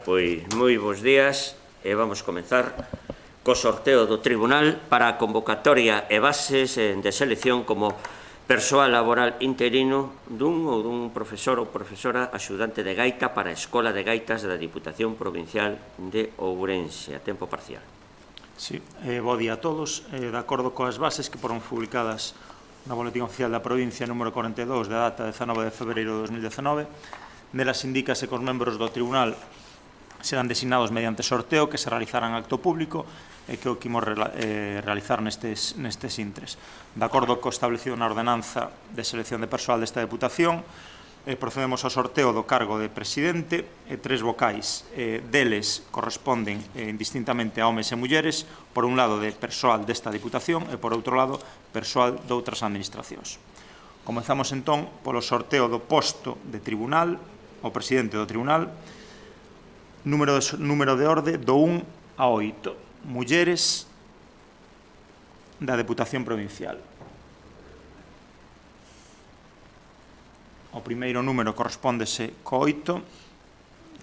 Pois moi bons días e vamos comenzar co sorteo do Tribunal para a convocatoria e bases de selección como persoal laboral interino dun ou dun profesor ou profesora axudante de gaita para a Escola de Gaitas da Diputación Provincial de Ourense, a tempo parcial. Sí, bo día a todos. De acordo coas bases que foron publicadas na Boletín Oficial da Provincia número 42 da data 19 de febreiro de 2019, nelas indícase que os membros do Tribunal serán designados mediante sorteo que se realizarán acto público e que o que imos realizar nestes intres. De acordo co establecido na ordenanza de selección de persoal desta Deputación, procedemos ao sorteo do cargo de presidente e 3 vocais. Deles corresponden indistintamente a homes e mulleres, por un lado de persoal desta Deputación e por outro lado persoal de outras administracións. Comezamos entón polo sorteo do posto de tribunal, o presidente do tribunal, número de orde do 1 a 8, mulleres da Deputación Provincial. O primeiro número correspóndese co 8,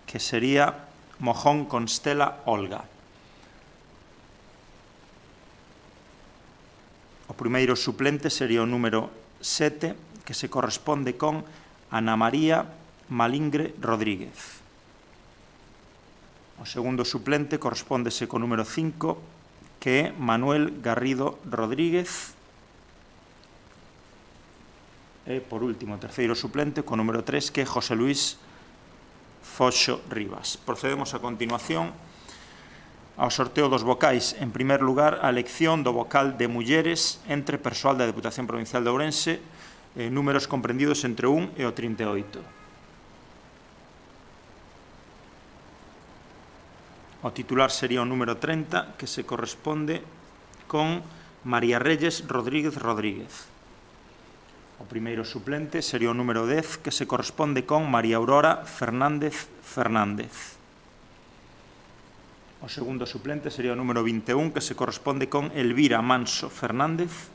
que sería Mojón Constela Olga. O primeiro suplente sería o número 7, que se corresponde con Ana María Malingre Rodríguez. O segundo suplente correspóndese co número 5, que é Manuel Garrido Rodríguez. E, por último, o terceiro suplente, co número 3, que é José Luis Foxo Rivas. Procedemos a continuación ao sorteo dos vocais. En primer lugar, a elección do vocal de mulleres entre persoal da Deputación Provincial de Ourense, números comprendidos entre o 1 e o 38. O titular sería o número 30, que se corresponde con María Reyes Rodríguez Rodríguez. O primeiro suplente sería o número 10, que se corresponde con María Aurora Fernández Fernández. O segundo suplente sería o número 21, que se corresponde con Elvira Manso Fernández.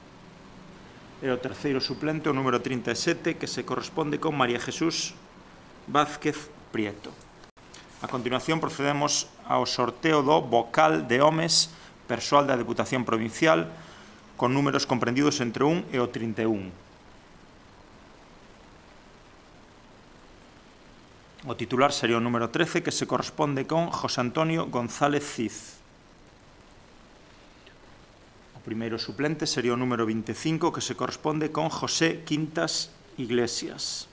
E o terceiro suplente, o número 37, que se corresponde con María Jesús Vázquez Prieto. A continuación procedemos ao sorteo do vocal de homes persoal da Deputación Provincial con números comprendidos entre o 1 e o 31. O titular sería o número 13, que se corresponde con José Antonio González Cid. O primeiro suplente sería o número 25, que se corresponde con José Quintas Iglesias.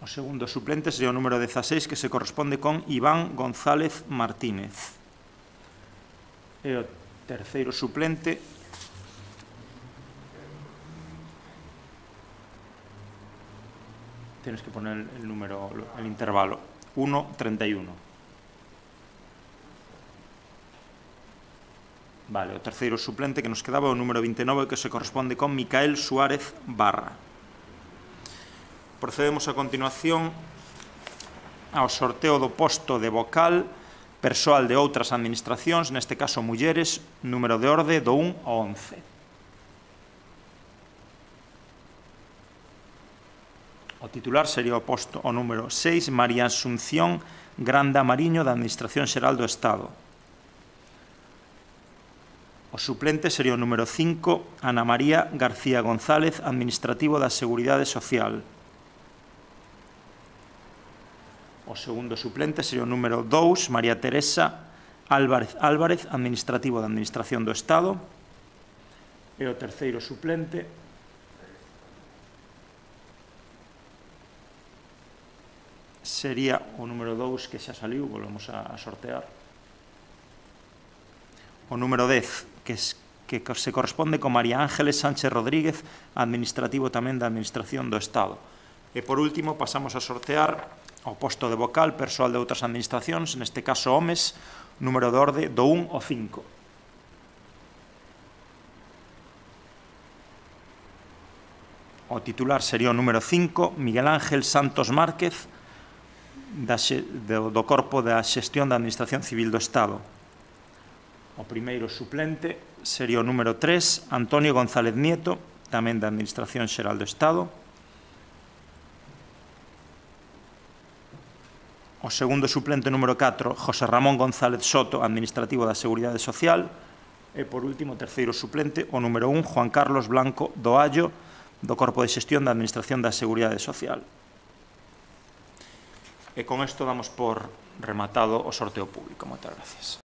O segundo suplente sería o número 16, que se corresponde con Iván González Martínez. E o terceiro suplente tienes que poner el número, el intervalo, 1-31. Vale, o terceiro suplente que nos quedaba o número 29, que se corresponde con Micael Suárez Barra. Procedemos a continuación ao sorteo do posto de vocal persoal de outras administracións, neste caso mulleres, número de orde do 1 ao 11. O titular sería o posto o número 6, María Asunción Granda Mariño, da Administración Xeral do Estado. O suplente sería o número 5, Ana María García González, administrativo da Seguridade Social. O segundo suplente sería o número 2, María Teresa Álvarez, administrativo da Administración do Estado. E o terceiro suplente sería o número 2, que xa saliu, volvemos a sortear. O número 10, que se corresponde con María Ángeles Sánchez Rodríguez, administrativo tamén da Administración do Estado. E por último pasamos a sortear o posto de vocal persoal de outras administracións, neste caso homes, número de orde do 1 ao 5. O titular sería o número 5, Miguel Ángel Santos Márquez, do Corpo da Xestión da Administración Civil do Estado. O primeiro suplente sería o número 3, Antonio González Nieto, tamén da Administración Xeral do Estado. O segundo suplente número 4, José Ramón González Soto, administrativo da Seguridade Social. E, por último, o terceiro suplente, o número 1, Juan Carlos Blanco Doallo, do Corpo de Xestión da Administración da Seguridade Social. E con isto damos por rematado o sorteo público. Moitas gracias.